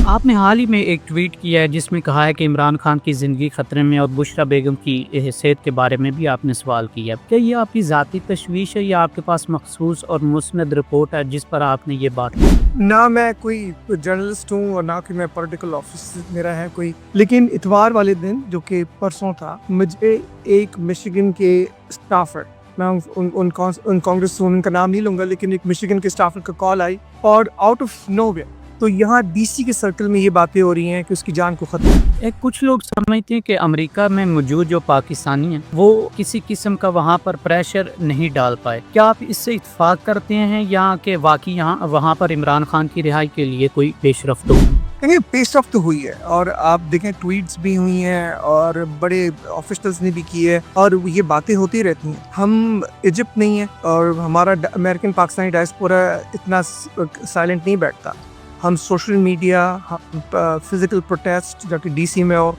آپ نے حال ہی میں ایک ٹویٹ کیا ہے جس میں کہا ہے کہ عمران خان کی زندگی خطرے میں اور بشریٰ بیگم کی صحت کے بارے میں بھی آپ نے سوال کیا ہے۔ کیا یہ آپ کی ذاتی تشویش ہے یا آپ کے پاس مخصوص اور مستند رپورٹ ہے جس پر آپ نے یہ بات کی؟ نہ میں کوئی جرنلسٹ ہوں اور نہ کہ میں پولیٹیکل آفس میرا ہے کوئی، لیکن اتوار والے دن جو کہ پرسوں تھا، مجھے ایک مشیگن کے اسٹافر، میں ان کانگریس وومن کا نام نہیں لوں گا، لیکن ایک مشیگن کے اسٹافر کا کال آئی اور آؤٹ آف نو ویئر تو یہاں ڈی سی کے سرکل میں یہ باتیں ہو رہی ہیں کہ اس کی جان کو خطرہ ہے۔ کچھ لوگ سمجھتے ہیں کہ امریکہ میں موجود جو پاکستانی ہیں وہ کسی قسم کا وہاں پر پریشر نہیں ڈال پائے۔ کیا آپ اس سے اتفاق کرتے ہیں یا کہ واقعی وہاں پر عمران خان کی رہائی کے لیے کوئی پیش رفت ہو؟ دیکھیں، پیش رفت تو ہوئی ہے اور آپ دیکھیں ٹویٹس بھی ہوئی ہیں اور بڑے آفیشلز نے بھی کی ہے اور یہ باتیں ہوتی رہتی ہیں۔ ہم ایجپٹ نہیں ہیں اور ہمارا امریکن پاکستانی ڈائسپورا اتنا سائلنٹ نہیں بیٹھتا۔ ہم سوشل میڈیا، ہم فزیکل پروٹیسٹ جو کہ ڈی سی میں ہو،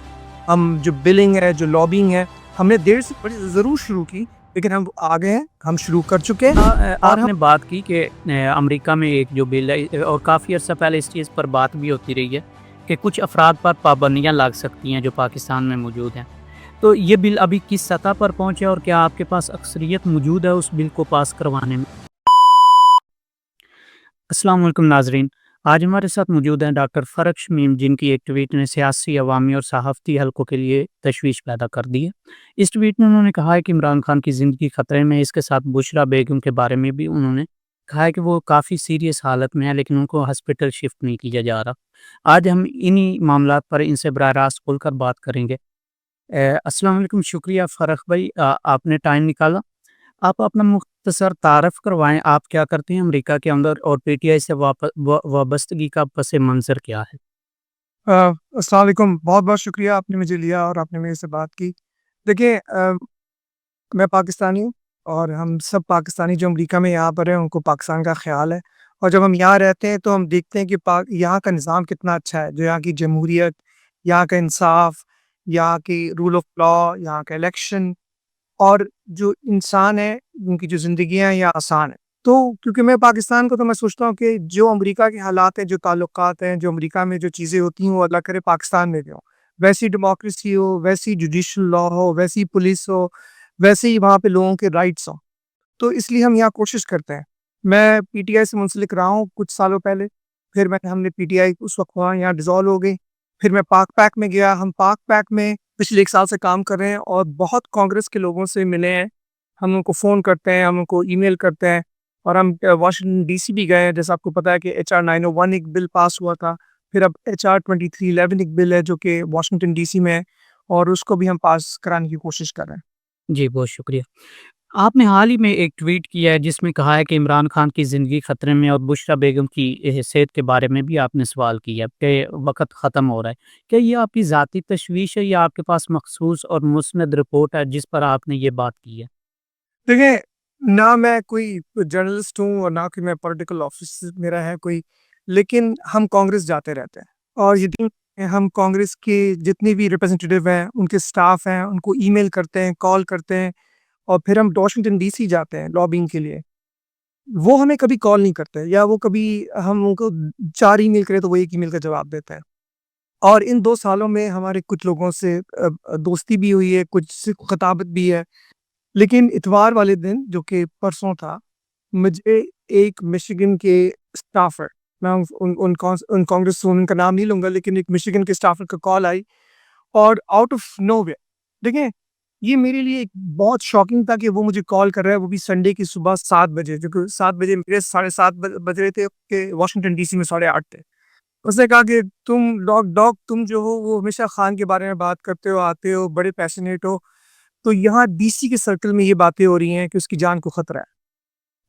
ہم جو بلنگ ہے، جو لابنگ ہے، ہم نے دیر سے بڑی ضرور شروع کی، لیکن ہم آگے ہیں، ہم شروع کر چکے ہیں۔ آپ نے بات کی کہ امریکہ میں ایک جو بل ہے اور کافی عرصہ پہلے اس چیز پر بات بھی ہوتی رہی ہے کہ کچھ افراد پر پابندیاں لگ سکتی ہیں جو پاکستان میں موجود ہیں، تو یہ بل ابھی کس سطح پر پہنچے اور کیا آپ کے پاس اکثریت موجود ہے اس بل کو پاس کروانے میں؟ السلام علیکم ناظرین، آج ہمارے ساتھ موجود ہیں ڈاکٹر فرق شمیم، جن کی ایک ٹویٹ نے سیاسی، عوامی اور صحافتی حلقوں کے لیے تشویش پیدا کر دی ہے۔ اس ٹویٹ میں انہوں نے کہا ہے کہ عمران خان کی زندگی خطرے میں، اس کے ساتھ بشریٰ بیگم کے بارے میں بھی انہوں نے کہا ہے کہ وہ کافی سیریس حالت میں ہے لیکن ان کو ہاسپٹل شفٹ نہیں کیا جا رہا۔ آج ہم انہی معاملات پر ان سے براہ راست کھل کر بات کریں گے۔ السلام علیکم، شکریہ فرق بھائی، آپ نے ٹائم نکالا۔ آپ اپنا مختصر تعارف کروائیں، آپ کیا کرتے ہیں امریکہ کے اندر اور پی ٹی آئی سے وابستگی کا پس منظر کیا ہے؟ السلام علیکم، بہت بہت شکریہ آپ نے مجھے لیا اور آپ نے میرے سے بات کی۔ دیکھیں، میں پاکستانی ہوں اور ہم سب پاکستانی جو امریکہ میں یہاں پر ہیں ان کو پاکستان کا خیال ہے، اور جب ہم یہاں رہتے ہیں تو ہم دیکھتے ہیں کہ یہاں کا نظام کتنا اچھا ہے، جو یہاں کی جمہوریت، یہاں کا انصاف، یہاں کی رول آف لا، یہاں کا الیکشن، اور جو انسان ہے ان کی جو زندگیاں یہ آسان ہے۔ تو کیونکہ میں پاکستان کو، تو میں سوچتا ہوں کہ جو امریکہ کے حالات ہیں، جو تعلقات ہیں، جو امریکہ میں جو چیزیں ہوتی ہیں وہ اللہ کرے پاکستان میں بھی ہوں، ویسی ڈیموکریسی ہو، ویسی جوڈیشل لا ہو، ویسی پولیس ہو، ویسے ہی وہاں پہ لوگوں کے رائٹس ہوں۔ تو اس لیے ہم یہاں کوشش کرتے ہیں۔ میں پی ٹی آئی سے منسلک رہا ہوں کچھ سالوں پہلے، پھر ہم نے پی ٹی آئی اس وقت وہاں یہاں ڈیزالو ہو گئی، پھر میں پاک پیک میں گیا، ہم پاک پیک میں پچھلے 1 سال سے کام کر رہے ہیں اور بہت کانگریس کے لوگوں سے ملے ہیں، ہم ان کو فون کرتے ہیں، ہم ان کو ای میل کرتے ہیں، اور ہم واشنگٹن ڈی سی بھی گئے ہیں، جیسا آپ کو پتا ہے کہ HR 901 ایک بل پاس ہوا تھا، پھر اب HR 2311 ایک بل ہے جو کہ واشنگٹن ڈی سی میں ہے، اور اس کو بھی ہم پاس کرانے کی کوشش کر رہے ہیں۔ جی بہت شکریہ۔ آپ نے حال ہی میں ایک ٹویٹ کیا ہے جس میں کہا ہے کہ عمران خان کی زندگی خطرے میں اور بشریٰ بیگم کی صحت کے بارے میں بھی آپ نے سوال کیا ہے کہ وقت ختم ہو رہا ہے۔ کیا یہ آپ کی ذاتی تشویش ہے یا آپ کے پاس مخصوص اور مستند رپورٹ ہے جس پر آپ نے یہ بات کی ہے؟ دیکھیں، نہ میں کوئی جرنلسٹ ہوں اور نہ کہ میں پولیٹیکل آفس میرا ہے کوئی، لیکن ہم کانگریس جاتے رہتے ہیں، اور یہ ہم کانگریس کے جتنے بھی ریپرزنٹیٹیو ہیں، ان کے سٹاف ہیں، ان کو ای میل کرتے ہیں، کال کرتے ہیں، اور پھر ہم واشنگٹن ڈی سی جاتے ہیں لابنگ کے لیے۔ وہ ہمیں کبھی کال نہیں کرتے، یا وہ کبھی ہم ان کو 4 ای میل کریں تو وہ 1 ای میل کا جواب دیتے ہیں۔ اور ان 2 سالوں میں ہمارے کچھ لوگوں سے دوستی بھی ہوئی ہے، کچھ سے خطابت بھی ہے، لیکن اتوار والے دن جو کہ پرسوں تھا، مجھے ایک مشیگن کے اسٹافر، میں ان کانگریس وومن کا نام نہیں لوں گا، لیکن ایک مشیگن کے اسٹافر کا کال آئی اور آؤٹ آف نو ویئر، دیکھیں یہ میرے لیے ایک بہت شاکنگ تھا کہ وہ مجھے کال کر رہا ہے، وہ بھی سنڈے کی صبح 7 بجے، جو کہ 7 بجے میرے 7:30 بج رہے تھے کہ واشنگٹن ڈی سی میں 8:30 تھے۔ اس نے کہا کہ تم ڈاک تم جو ہو وہ ہمیشہ خان کے بارے میں بات کرتے ہو، آتے ہو، بڑے پیشنیٹ ہو، تو یہاں ڈی سی کے سرکل میں یہ باتیں ہو رہی ہیں کہ اس کی جان کو خطرہ ہے۔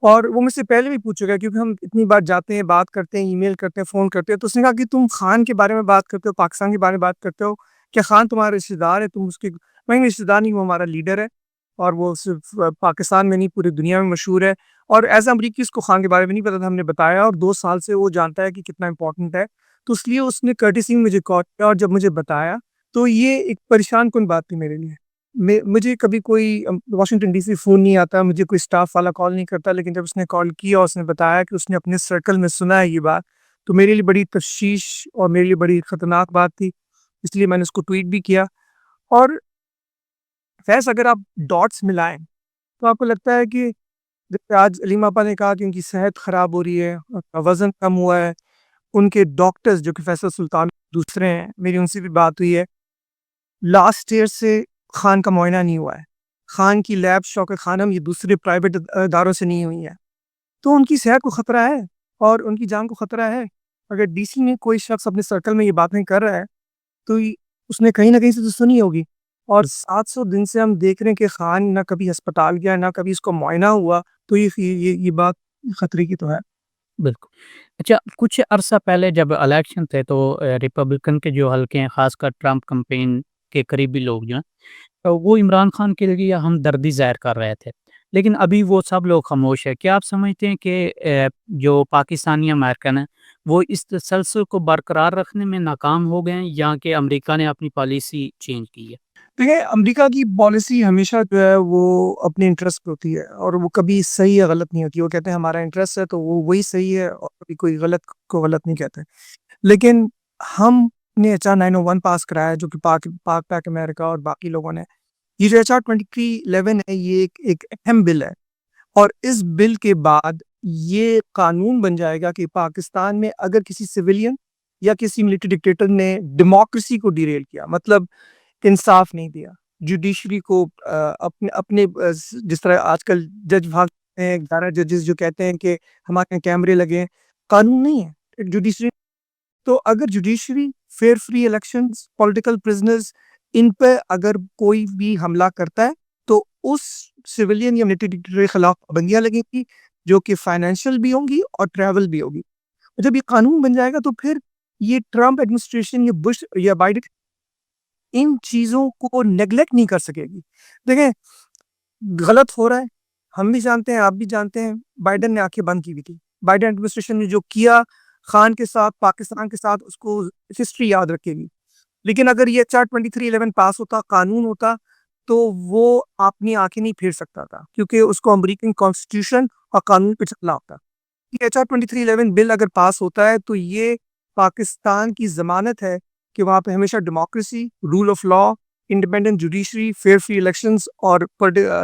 اور وہ مجھ سے پہلے بھی پوچھ چکا ہے، کیونکہ ہم اتنی بار جاتے ہیں، بات کرتے ہیں، ای میل کرتے ہیں، فون کرتے ہیں، تو اس نے کہا کہ تم خان کے بارے میں بات کرتے ہو، پاکستان کے بارے میں بات کرتے ہو، کیا خان تمہارا رشتہ دار ہے؟ تم اس کے، میں رشتہ دار نہیں، وہ ہمارا لیڈر ہے، اور وہ صرف پاکستان میں نہیں پوری دنیا میں مشہور ہے، اور ایز امریکی اس کو خان کے بارے میں نہیں پتا تھا، ہم نے بتایا، اور 2 سال سے وہ جانتا ہے کہ کتنا امپورٹنٹ ہے، تو اس لیے اس نے کرٹیسی میں مجھے کال کیا، اور جب مجھے بتایا تو یہ ایک پریشان کن بات تھی میرے لیے۔ مجھے کبھی کوئی واشنگٹن ڈی سی فون نہیں آتا، مجھے کوئی سٹاف والا کال نہیں کرتا، لیکن جب اس نے کال کیا اور اس نے بتایا کہ اس نے اپنے سرکل میں سنا ہے یہ بات، تو میرے لیے بڑی تشویش اور میرے لیے بڑی خطرناک بات تھی، اس لیے میں نے اس کو ٹویٹ بھی کیا۔ اور فیض اگر آپ ڈاٹس ملائیں تو آپ کو لگتا ہے کہ جیسے آج علیم آپا نے کہا کہ ان کی صحت خراب ہو رہی ہے، ان کا وزن کم ہوا ہے، ان کے ڈاکٹرز جو کہ فیصل سلطان دوسرے ہیں، میری ان سے بھی بات ہوئی ہے، لاسٹ ایئر سے خان کا معائنہ نہیں ہوا ہے، خان کی لیب شوکت خانم یہ دوسرے پرائیویٹ اداروں سے نہیں ہوئی ہے، تو ان کی صحت کو خطرہ ہے اور ان کی جان کو خطرہ ہے۔ اگر ڈی سی میں کوئی شخص اپنے سرکل میں یہ باتیں کر رہا ہے تو اس نے کہیں نہ کہیں سے تو سنی ہوگی، اور 700 دن سے ہم دیکھ رہے ہیں کہ خان نہ کبھی ہسپتال گیا نہ کبھی اس کو معائنہ ہوا، تو یہ بات خطرے کی تو ہے۔ بالکل۔ اچھا، کچھ عرصہ پہلے جب الیکشن تھے تو ریپبلکن کے جو حلقے ہیں، خاص کر ٹرمپ کمپین کے قریبی لوگ جو ہیں، وہ عمران خان کے لیے ہمدردی ظاہر کر رہے تھے، لیکن ابھی وہ سب لوگ خاموش ہیں۔ کیا آپ سمجھتے ہیں کہ جو پاکستانی امریکن ہیں وہ اس تسلسل کو برقرار رکھنے میں ناکام ہو گئے ہیں، یا کہ امریکہ نے اپنی پالیسی چینج کی ہے؟ دیکھیں، امریکہ کی پالیسی ہمیشہ جو ہے وہ اپنے انٹرسٹ پہ ہوتی ہے، اور وہ کبھی صحیح یا غلط نہیں ہوتی۔ وہ کہتے ہیں ہمارا انٹرسٹ ہے تو وہ وہی صحیح ہے، اور کبھی کوئی غلط کو غلط نہیں کہتے۔ لیکن ہم نے ایچ آر 901 پاس کرایا جو کہ پاک پیک امریکہ اور باقی لوگوں نے، یہ جو ایچ آر 2311 ہے یہ ایک اہم بل ہے، اور اس بل کے بعد یہ قانون بن جائے گا کہ پاکستان میں اگر کسی سویلین یا کسی ملٹری ڈکٹیٹر نے ڈیموکریسی کو ڈیریل کیا، مطلب انصاف نہیں دیا، جوڈیشری کو اپنے جس طرح آج کل جج بھاگتے ہیں، 11 ججز جو کہتے ہیں کہ ہمارے یہاں کیمرے لگے ہیں، قانون نہیں ہے جوڈیشری۔ تو اگر judiciary fair free elections, political prisoners, ان پہ اگر کوئی بھی حملہ کرتا ہے تو اس سویلین یا ملٹری ڈکٹیٹر کے خلاف پابندیاں لگیں گی، جو کہ فائنینشیل بھی ہوں گی اور ٹریول بھی ہوگی۔ جب یہ قانون بن جائے گا تو پھر یہ ٹرمپ ایڈمنسٹریشن یا بش یا بائیڈن ان چیزوں کو نیگلیکٹ نہیں کر سکے گی۔ دیکھیں، غلط ہو رہا ہے، ہم بھی جانتے ہیں، آپ بھی جانتے ہیں، بائیڈن نے آنکھیں بند کی ہوئی تھی۔ بائیڈن ایڈمنسٹریشن نے جو کیا خان کے ساتھ، پاکستان کے ساتھ، اس کو ہسٹری یاد رکھے گی۔ لیکن اگر یہ ایچ آر 2311 پاس ہوتا، قانون ہوتا، تو وہ اپنی آنکھیں نہیں پھیر سکتا تھا، کیونکہ اس کو امریکن کانسٹیٹیوشن اور قانون پہ چلنا ہوتا۔ یہ ایچ آر 2311 بل اگر پاس ہوتا ہے تو یہ پاکستان کی ضمانت ہے کہ وہاں پہ ہمیشہ democracy, rule of law, independent judiciary, fair free elections اور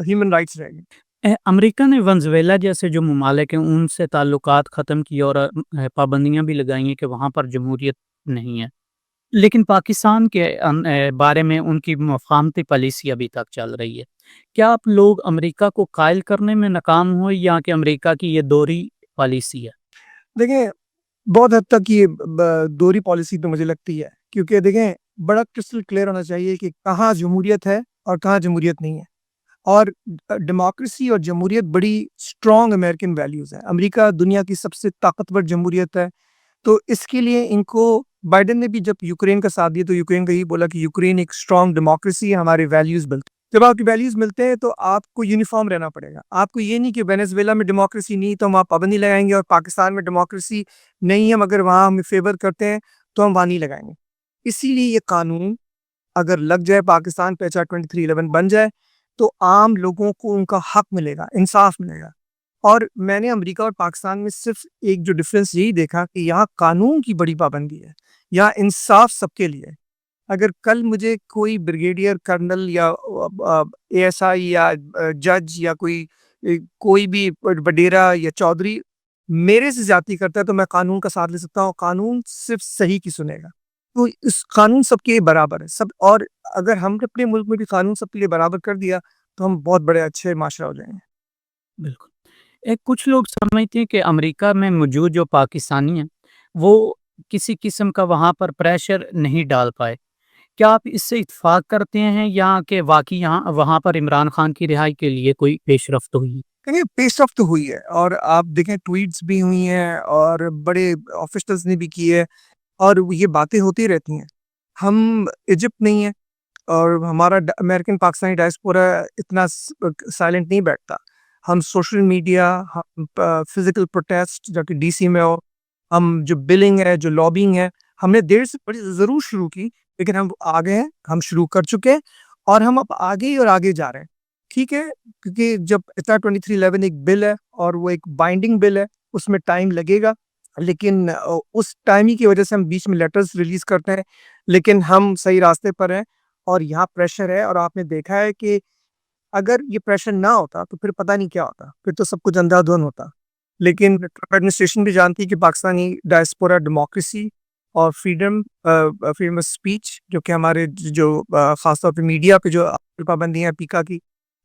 ہیومن رائٹس رہیں گے۔ امریکہ نے ونزویلا جیسے جو ممالک ہیں ان سے تعلقات ختم کیے اور پابندیاں بھی لگائی ہیں کہ وہاں پر جمہوریت نہیں ہے، لیکن پاکستان کے بارے میں ان کی مفاہمتی پالیسی ابھی تک چل رہی ہے۔ کیا آپ لوگ امریکہ کو قائل کرنے میں ناکام ہوئے، یا کہ امریکہ کی یہ دوہری پالیسی ہے؟ دیکھیں، بہت حد تک یہ دوہری پالیسی تو مجھے لگتی ہے، کیونکہ دیکھیں بڑا کرسٹل کلیئر ہونا چاہیے کہ کہاں جمہوریت ہے اور کہاں جمہوریت نہیں ہے، اور ڈیموکریسی اور جمہوریت بڑی اسٹرانگ امریکن ویلیوز ہیں۔ امریکہ دنیا کی سب سے طاقتور جمہوریت ہے، تو اس کے لیے ان کو بائیڈن نے بھی جب یوکرین کا ساتھ دیا تو یوکرین کا یہ بولا کہ یوکرین ایک اسٹرانگ ڈیموکریسی ہے، ہمارے ویلیوز ملتے ہیں۔ جب آپ کی ویلیوز ملتے ہیں تو آپ کو یونیفارم رہنا پڑے گا۔ آپ کو یہ نہیں کہ وینیزویلا میں ڈیموکریسی نہیں تو ہم وہاں پابندی لگائیں گے، اور پاکستان میں ڈیموکریسی نہیں ہے مگر وہاں ہم فیور کرتے ہیں تو ہم وہاں نہیں لگائیں گے۔ اسی لیے یہ قانون اگر لگ جائے، پاکستان پہ ایچ آر 2311 بن جائے، تو عام لوگوں کو ان کا حق ملے گا، انصاف ملے گا۔ اور میں نے امریکہ اور پاکستان میں صرف ایک جو ڈفرینس یہی دیکھا کہ یہاں قانون کی بڑی پابندی ہے، یہاں انصاف سب کے لیے ہے۔ اگر کل مجھے کوئی بریگیڈیئر کرنل یا اے ایس آئی یا جج یا کوئی بھی وڈیرا یا چودھری میرے سے زیادتی کرتا ہے تو میں قانون کا ساتھ لے سکتا ہوں، قانون صرف صحیح کی سنے گا۔ تو اس قانون سب کے برابر ہے سب، اور اگر ہم اپنے ملک میں بھی قانون سب کے لیے برابر کر دیا تو ہم بہت بڑے اچھے معاشرہ ہو جائیں گے۔ بالکل۔ کچھ لوگ سمجھتے ہیں کہ امریکہ میں موجود جو پاکستانی ہیں وہ کسی قسم کا وہاں پر پریشر نہیں ڈال پائے۔ کیا آپ اس سے اتفاق کرتے ہیں، یا کہ واقعی وہاں پر عمران خان کی رہائی کے لیے کوئی پیش رفت ہوئی؟ دیکھیں، پیش رفت ہوئی ہے، اور آپ دیکھیں ٹویٹس بھی ہوئی ہیں اور بڑے آفیشلز نے بھی کی ہے، اور یہ باتیں ہوتی رہتی ہیں۔ ہم ایجپٹ نہیں ہیں، اور ہمارا امریکن پاکستانی ڈائسپورا اتنا سائلنٹ نہیں بیٹھتا۔ ہم سوشل میڈیا، ہم فزیکل پروٹیسٹ جو کہ ڈی سی میں ہو، ہم جو بلنگ ہے، جو لابنگ ہے، ہم نے دیر سے بڑی ضرور شروع کی، لیکن ہم آگے ہیں، ہم شروع کر چکے ہیں، اور ہم اب آگے ہی اور آگے جا رہے ہیں۔ ٹھیک ہے، کیونکہ جب ایچ آر 2311 ایک بل ہے اور وہ ایک بائنڈنگ بل ہے، اس میں ٹائم لگے گا۔ لیکن اس ٹائم ہی کی وجہ سے ہم بیچ میں لیٹرز ریلیز کرتے ہیں، لیکن ہم صحیح راستے پر ہیں اور یہاں پریشر ہے، اور آپ نے دیکھا ہے کہ اگر یہ پریشر نہ ہوتا تو پھر پتہ نہیں کیا ہوتا، پھر تو سب کچھ اندھا دھند ہوتا۔ لیکن ٹرمپ ایڈمنسٹریشن بھی جانتی ہے کہ پاکستانی ڈائسپورا ڈیموکریسی اور فریڈم آف اسپیچ، جو کہ ہمارے جو خاص طور پہ میڈیا پہ جو پابندیاں پیکا کی،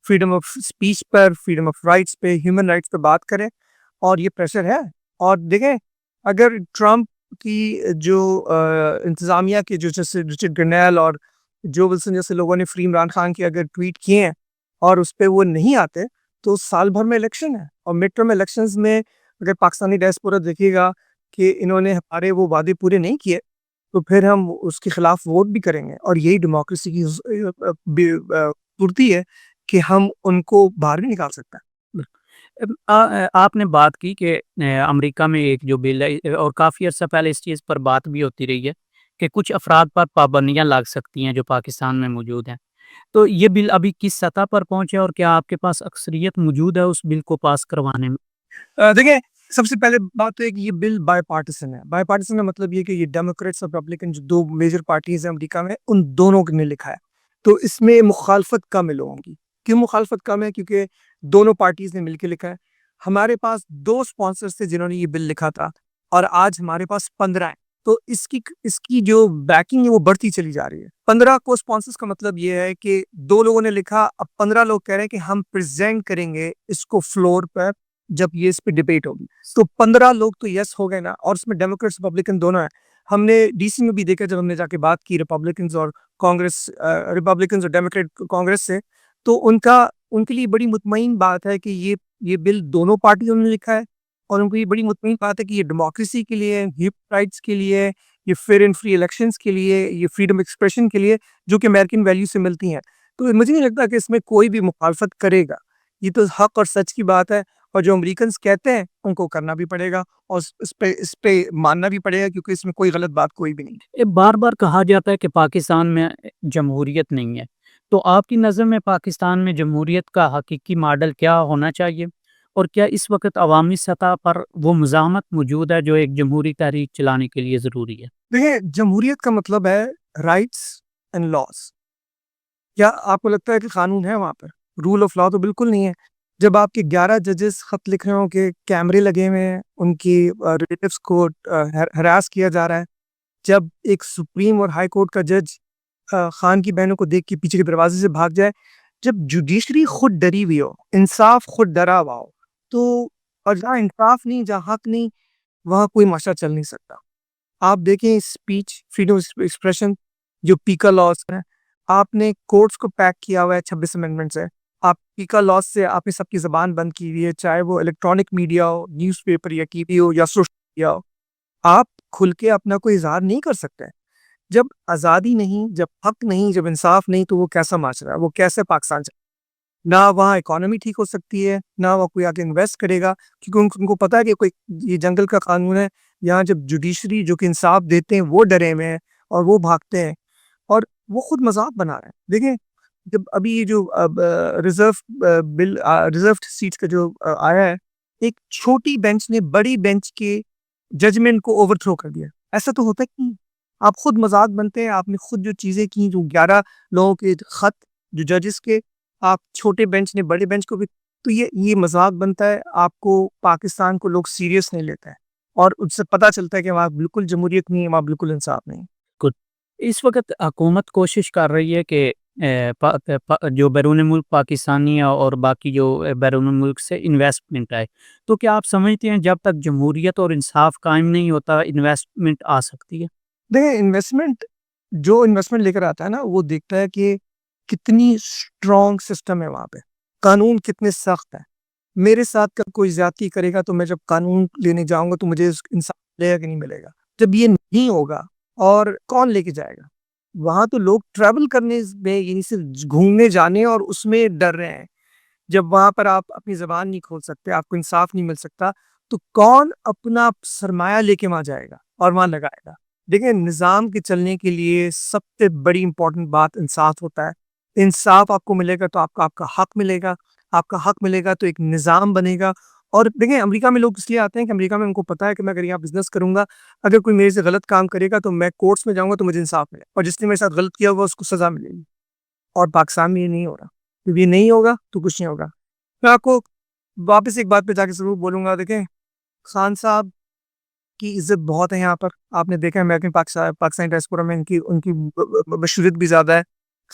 freedom of speech per, freedom of rights پہ، ہیومن رائٹس پہ بات کریں، اور یہ پریشر ہے۔ اور دیکھیں، اگر ٹرمپ کی جو انتظامیہ کے جو جیسے رچرڈ گرنیل اور جو ولسن جیسے لوگوں نے فری عمران خان کے اگر ٹویٹ کیے ہیں اور اس پہ وہ نہیں آتے، تو سال بھر میں الیکشن ہے، اور مڈ ٹرم الیکشنز میں اگر پاکستانی ڈائسپورا دیکھے گا کہ انہوں نے ہمارے وہ وعدے پورے نہیں کیے، تو پھر ہم اس کے خلاف ووٹ بھی کریں گے، اور یہی ڈیموکریسی کی پورتی ہے کہ ہم ان کو باہر بھی نکال سکتے ہیں۔ آپ نے بات کی کہ امریکہ میں ایک جو بل ہے، اور کافی عرصہ پہلے اس چیز پر بات بھی ہوتی رہی ہے کہ کچھ افراد پر پابندیاں لگ سکتی ہیں جو پاکستان میں موجود ہیں، تو یہ بل ابھی کس سطح پر پہنچے اور کیا آپ کے پاس اکثریت موجود ہے اس بل کو پاس کروانے میں؟ دیکھیں، سب سے پہلے بات تو ہے کہ یہ بل بائی پارٹیسن ہے۔ بائی پارٹیسن کا مطلب یہ کہ یہ ڈیموکریٹس اور ریپبلکن جو دو میجر پارٹیز ہیں امریکہ میں، ان دونوں نے لکھا ہے، تو اس میں مخالفت کم ہے لوگوں کی۔ کیوں مخالفت کم ہے؟ کیونکہ دونوں پارٹیز نے مل کے لکھا ہے۔ ہمارے پاس 2 اسپانسرز تھے جنہوں نے یہ بل لکھا تھا، اور آج ہمارے پاس 15 ہیں، تو اس کی جو بیکنگ ہے وہ بڑھتی چلی جا رہی ہے۔ 15 کو اسپانسرز کا مطلب یہ ہے کہ 2 لوگوں نے لکھا، اب 15 لوگ کہہ رہے ہیں کہ ہم پریزنٹ کریں گے اس کو فلور پر جب یہ اس پہ ڈیبیٹ ہوگی، تو 15 لوگ تو یس ہو گئے نا، اور اس میں ڈیموکریٹس ریپبلکن دونوں ہیں۔ ہم نے ڈی سی میں بھی دیکھا جب ہم نے جا کے بات کی ریپبلکنز اور ڈیموکریٹ کانگریس سے، تو ان کے لیے بڑی مطمئن بات ہے کہ یہ بل دونوں پارٹیوں نے لکھا ہے، اور ان کو یہ بڑی مطمئن بات ہے کہ یہ ڈیموکریسی کے لیے، ہیومن رائٹس کے لیے، یہ فیئر اینڈ فری الیکشنز کے لیے، یہ فریڈم ایکسپریشن کے لیے، جو کہ امریکن ویلیو سے ملتی ہیں۔ تو مجھے نہیں لگتا کہ اس میں کوئی بھی مخالفت کرے گا، یہ تو حق اور سچ کی بات ہے، اور جو امریکنز کہتے ہیں ان کو کرنا بھی پڑے گا، اور اس پہ ماننا بھی پڑے گا، کیونکہ اس میں کوئی غلط بات کوئی بھی نہیں۔ یہ بار بار کہا جاتا ہے کہ پاکستان میں جمہوریت نہیں ہے، تو آپ کی نظر میں پاکستان میں جمہوریت کا حقیقی ماڈل کیا ہونا چاہیے، اور کیا اس وقت عوامی سطح پر وہ مزاحمت موجود ہے جو ایک جمہوری تحریک چلانے کے لیے ضروری ہے؟ دیکھیں، جمہوریت کا مطلب ہے رائٹس اینڈ لاس۔ کیا آپ کو لگتا ہے کہ قانون ہے وہاں پر؟ رول آف لا تو بالکل نہیں ہے۔ جب آپ کے 11 ججز خط لکھ رہے ہوں کہ کیمرے لگے ہوئے ہیں، ان کی ریلیٹیوز کو ہراس کیا جا رہا ہے، جب ایک سپریم اور ہائی کورٹ کا جج خان کی بہنوں کو دیکھ کے پیچھے کے دروازے سے بھاگ جائے، جب جوڈیشری خود ڈری ہوئی ہو، انصاف خود ڈرا ہوا ہو، تو اور جہاں انصاف نہیں، جہاں حق نہیں، وہاں کوئی معاشرہ چل نہیں سکتا۔ آپ دیکھیں اسپیچ فریڈم ایکسپریشن جو پیکا لاس ہے، آپ نے کورٹس کو پیک کیا ہوا ہے 26 امینڈمنٹ سے۔ آپ پیکا لاس سے آپ نے سب کی زبان بند کی ہوئی ہے، چاہے وہ الیکٹرانک میڈیا ہو، نیوز پیپر یا ٹی وی ہو یا سوشل میڈیا ہو۔ آپ کھل کے اپنا کوئی اظہار نہیں کر سکتے۔ جب آزادی نہیں، جب حق نہیں، جب انصاف نہیں، تو وہ کیسا معاشرہ ہے؟ وہ کیسے پاکستان چلے؟ نہ وہاں اکانومی ٹھیک ہو سکتی ہے، نہ وہ کوئی آگے انویسٹ کرے گا، کیونکہ ان کو پتا ہے کہ کوئی یہ جنگل کا قانون ہے۔ یہاں جب جوڈیشری جو کہ انصاف دیتے ہیں وہ ڈرے ہوئے ہیں اور وہ بھاگتے ہیں، اور وہ خود مذاق بنا رہے ہیں۔ دیکھیں، جب ابھی یہ جو ریزرو سیٹس کا جو آیا ہے، ایک چھوٹی بینچ نے بڑی بینچ کے ججمنٹ کو اوور تھرو کر دیا۔ ایسا تو ہوتا ہی نہیں۔ آپ خود مذاق بنتے ہیں، آپ نے خود جو چیزیں کی، جو 11 لوگوں کے خط جو ججز کے، آپ چھوٹے بینچ نے بڑے بینچ کو بھی، تو یہ مذاق بنتا ہے۔ آپ کو پاکستان کو لوگ سیریس نہیں لیتے ہیں، اور اس سے پتہ چلتا ہے کہ وہاں بالکل جمہوریت نہیں ہے، وہاں بالکل انصاف نہیں ہے۔ اس وقت حکومت کوشش کر رہی ہے کہ جو بیرون ملک پاکستانی اور باقی جو بیرون ملک سے انویسٹمنٹ آئے، تو کیا آپ سمجھتے ہیں جب تک جمہوریت اور انصاف قائم نہیں ہوتا انویسٹمنٹ آ سکتی ہے؟ دیکھیں، انویسٹمنٹ لے کر آتا ہے نا، وہ دیکھتا ہے کہ کتنی اسٹرانگ سسٹم ہے وہاں پہ، قانون کتنے سخت ہے۔ میرے ساتھ کا کوئی زیادتی کرے گا تو میں جب قانون لینے جاؤں گا تو مجھے انصاف ملے گا کہ نہیں ملے گا؟ جب یہ نہیں ہوگا، اور کون لے کے جائے گا؟ وہاں تو لوگ ٹریول کرنے میں، یعنی صرف گھومنے جانے اور اس میں ڈر رہے ہیں۔ جب وہاں پر آپ اپنی زبان نہیں کھول سکتے، آپ کو انصاف نہیں مل سکتا، تو کون اپنا سرمایہ لے کے وہاں جائے گا اور وہاں لگائے گا؟ دیکھیں، نظام کے چلنے کے لیے سب سے بڑی امپورٹنٹ بات انصاف ہوتا ہے۔ انصاف آپ کو ملے گا تو آپ کا حق ملے گا، آپ کا حق ملے گا تو ایک نظام بنے گا، اور دیکھیں امریکہ میں لوگ اس لیے آتے ہیں کہ امریکہ میں ان کو پتا ہے کہ میں اگر یہاں بزنس کروں گا، اگر کوئی میرے سے غلط کام کرے گا تو میں کورٹس میں جاؤں گا تو مجھے انصاف ملے، اور جس نے میرے ساتھ غلط کیا ہوگا اس کو سزا ملے گی. اور پاکستان میں یہ نہیں ہو رہا. جب یہ نہیں ہوگا تو کچھ نہیں ہوگا. میں آپ کو واپس ایک بات پہ جا کے ضرور بولوں گا. دیکھیں خان صاحب کی عزت بہت ہے یہاں پر. آپ نے دیکھا امریکن پاکستانی ڈائسپورا میں ان کی مشہوریت بھی زیادہ ہے.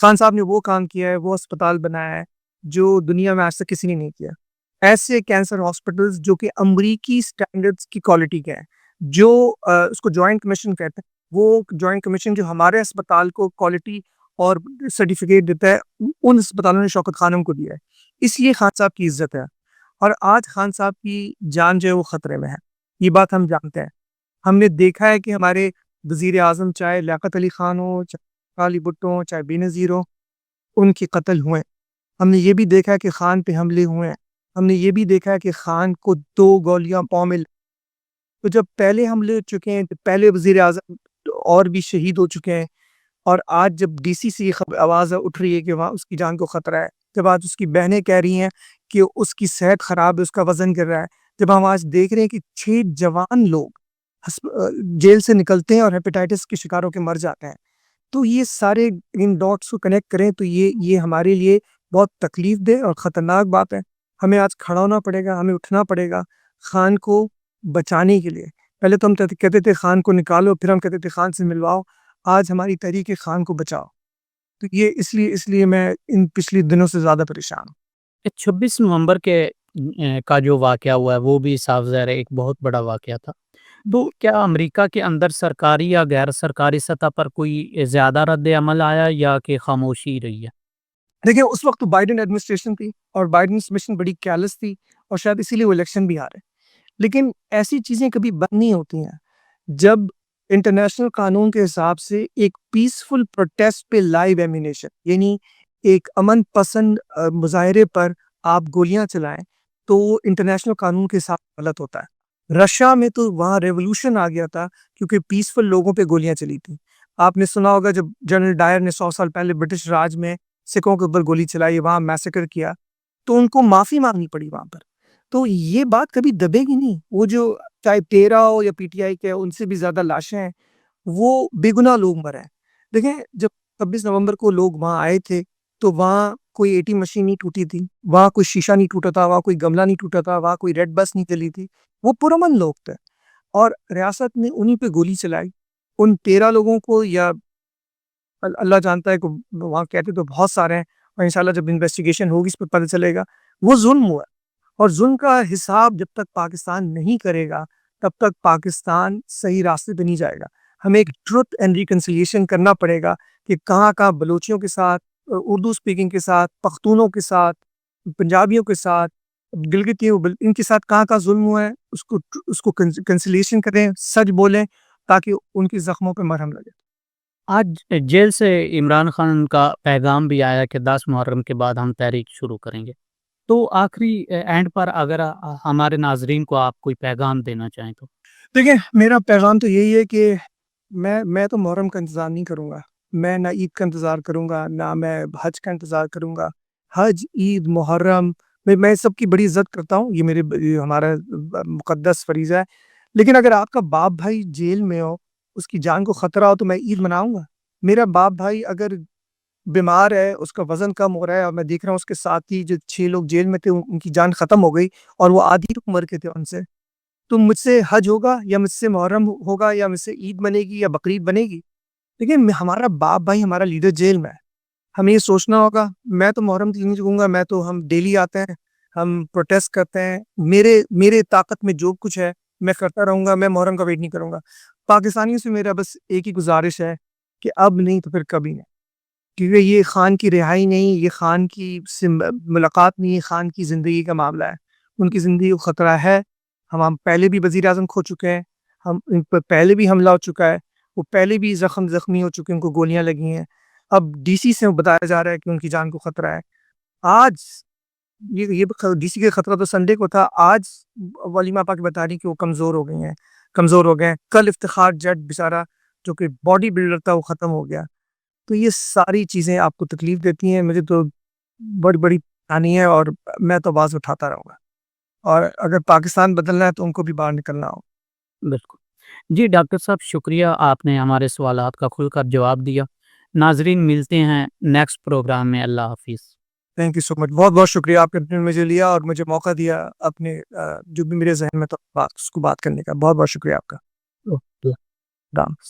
خان صاحب نے وہ کام کیا ہے، وہ اسپتال بنایا ہے جو دنیا میں آج تک کسی نے نہیں کیا. ایسے کینسر ہاسپٹلز جو کہ امریکی سٹینڈرڈز کی کوالٹی کے ہیں، جو اس کو جوائنٹ کمیشن کہتے ہیں، وہ جوائنٹ کمیشن جو ہمارے اسپتال کو کوالٹی اور سرٹیفکیٹ دیتا ہے، ان اسپتالوں نے شوکت خانم کو دیا ہے. اس لیے خان صاحب کی عزت ہے. اور آج خان صاحب کی جان جو ہے وہ خطرے میں ہے، یہ بات ہم جانتے ہیں. ہم نے دیکھا ہے کہ ہمارے وزیر اعظم چاہے لیاقت علی خان ہو، چاہے علی بھٹو ہو، چاہے بے نظیر ہو، ان کے قتل ہوئے. ہم نے یہ بھی دیکھا ہے کہ خان پہ حملے ہوئے ہیں. ہم نے یہ بھی دیکھا ہے کہ خان کو 2 گولیاں پاؤں میں. تو جب پہلے حملے ہو چکے ہیں، پہلے وزیر اعظم اور بھی شہید ہو چکے ہیں، اور آج جب ڈی سی سے یہ آواز اٹھ رہی ہے کہ وہاں اس کی جان کو خطرہ ہے، جب آج اس کی بہنیں کہہ رہی ہیں کہ اس کی صحت خراب ہے، اس کا وزن گر رہا ہے، جب ہم آج دیکھ رہے ہیں کہ 6 جوان لوگ جیل سے نکلتے ہیں اور ہیپیٹائٹس کے شکار ہو کے مر جاتے ہیں، تو یہ سارے ان ڈاٹس کو کنیکٹ کریں تو یہ ہمارے لیے بہت تکلیف دہ اور خطرناک بات ہے. ہمیں آج کھڑا ہونا پڑے گا، ہمیں اٹھنا پڑے گا خان کو بچانے کے لیے. پہلے تو ہم کہتے تھے خان کو نکالو، پھر ہم کہتے تھے خان سے ملواؤ. آج ہماری تحریک خان کو بچاؤ. تو یہ اس لیے میں ان پچھلی دنوں سے زیادہ پریشان ہوں. 26 نومبر کا جو واقعہ ہوا ہے وہ بھی صاف ظاہر ہے ایک بہت بڑا واقعہ تھا. تو کیا امریکہ کے اندر سرکاری یا غیر سرکاری سطح پر کوئی زیادہ رد عمل آیا یا کہ خاموشی رہی ہے؟ دیکھیں اس وقت تو بائیڈن ایڈمنسٹریشن تھی اور بائیڈن مشن بڑی کیئرلیس تھی، اور شاید اسی لیے وہ الیکشن بھی ہارے. لیکن ایسی چیزیں کبھی بند نہیں ہوتی ہیں. جب انٹرنیشنل قانون کے حساب سے ایک پیسفل پروٹیسٹ پہ لائیو ایمینیشن، یعنی ایک امن پسند مظاہرے پر آپ گولیاں چلائیں، تو انٹرنیشنل قانون کے حساب سے غلط ہوتا ہے. رشیا میں تو وہاں ریولوشن آ گیا تھا کیونکہ پیسفل لوگوں پہ گولیاں چلی تھیں. آپ نے سنا ہوگا جب جنرل ڈائر نے 100 سال پہلے برٹش راج میں سکھوں کے اوپر گولی چلائی، وہاں میسیکر کیا، تو ان کو معافی مانگنی پڑی وہاں پر. تو یہ بات کبھی دبے گی نہیں. وہ جو چاہے تیرا ہو یا پی ٹی آئی کے، ان سے بھی زیادہ لاشیں ہیں، وہ بے گناہ لوگ مرے ہیں. دیکھیں جب 26 نومبر کو لوگ وہاں آئے تھے تو وہاں کوئی اے ٹی مشین نہیں ٹوٹی تھی، وہاں کوئی شیشہ نہیں ٹوٹا تھا، وہاں کوئی گملہ نہیں ٹوٹا تھا، وہاں کوئی ریڈ بس نہیں چلی تھی. وہ پرامن لوگ تھے، اور ریاست نے انہی پہ گولی چلائی. ان 13 لوگوں کو، یا اللہ جانتا ہے کہ وہاں کہتے تو بہت سارے ہیں، اور انشاءاللہ جب انویسٹیگیشن ہوگی اس پہ پتہ چلے گا. وہ ظلم ہوا، اور ظلم کا حساب جب تک پاکستان نہیں کرے گا تب تک پاکستان صحیح راستے پہ نہیں جائے گا. ہمیں ایک ٹروتھ اینڈ ریکنسیلیشن کرنا پڑے گا کہ کہاں کہاں بلوچیوں کے ساتھ، اردو اسپیکنگ کے ساتھ، پختونوں کے ساتھ، پنجابیوں کے ساتھ، گلگتیوں، ان کے ساتھ کہاں کہاں ظلم ہوا ہے، اس کو کنسیلیشن کریں، سچ بولیں تاکہ ان کے زخموں پہ مرہم لگے. آج جیل سے عمران خان کا پیغام بھی آیا کہ 10 محرم کے بعد ہم تحریک شروع کریں گے. تو آخری اینڈ پر اگر ہمارے ناظرین کو آپ کوئی پیغام دینا چاہیں تو؟ دیکھیں میرا پیغام تو یہی ہے کہ میں تو محرم کا انتظار نہیں کروں گا. میں نہ عید کا انتظار کروں گا، نہ میں حج کا انتظار کروں گا. حج، عید، محرم، میں سب کی بڑی عزت کرتا ہوں، یہ ہمارا مقدس فریضہ ہے. لیکن اگر آپ کا باپ بھائی جیل میں ہو، اس کی جان کو خطرہ ہو، تو میں عید مناؤں گا. میرا باپ بھائی اگر بیمار ہے، اس کا وزن کم ہو رہا ہے، اور میں دیکھ رہا ہوں اس کے ساتھ ہی جو 6 لوگ جیل میں تھے ان کی جان ختم ہو گئی اور وہ آدھی عمر کے تھے ان سے، تو مجھ سے حج ہوگا یا مجھ سے محرم ہوگا یا مجھ سے عید بنے گی یا بقرعید بنے گی؟ لیکن ہمارا باپ بھائی، ہمارا لیڈر جیل میں ہے. ہمیں یہ سوچنا ہوگا. میں تو محرم نہیں چکوں گا. میں تو ہم ڈیلی آتے ہیں، ہم پروٹیسٹ کرتے ہیں. میرے طاقت میں جو کچھ ہے میں کرتا رہوں گا. میں محرم کا ویٹ نہیں کروں گا. پاکستانیوں سے میرا بس ایک ہی گزارش ہے کہ اب نہیں تو پھر کبھی نہیں، کیونکہ یہ خان کی رہائی نہیں، یہ خان کی ملاقات نہیں، یہ خان کی زندگی کا معاملہ ہے. ان کی زندگی کو خطرہ ہے. ہم پہلے بھی وزیر اعظم کھو چکے ہیں، ہم ان پر پہلے بھی حملہ ہو چکا ہے، وہ پہلے بھی زخمی ہو چکے ہیں، ان کو گولیاں لگی ہیں. اب ڈی سی سے بتایا جا رہا ہے کہ ان کی جان کو خطرہ ہے. آج یہ ڈی سی کا خطرہ تو سنڈے کو تھا. آج ولیمہ پاک بتا رہی کہ وہ کمزور ہو گئے ہیں. کل افتخار جٹ بیچارہ جو کہ باڈی بلڈر تھا وہ ختم ہو گیا. تو یہ ساری چیزیں آپ کو تکلیف دیتی ہیں. مجھے تو بڑی بڑی پریشانی ہے، اور میں تو آواز اٹھاتا رہوں گا. اور اگر پاکستان بدلنا ہے تو ان کو بھی باہر نکلنا ہو. بالکل جی ڈاکٹر صاحب شکریہ آپ نے ہمارے سوالات کا کھل کر جواب دیا. ناظرین ملتے ہیں نیکسٹ پروگرام میں. اللہ حافظ. تھینک یو سو مچ. بہت بہت شکریہ آپ نے مجھے لیا اور مجھے موقع دیا اپنے جو بھی میرے ذہن میں تھا اس کو بات کرنے کا. بہت بہت شکریہ آپ کا. اللہ حافظ.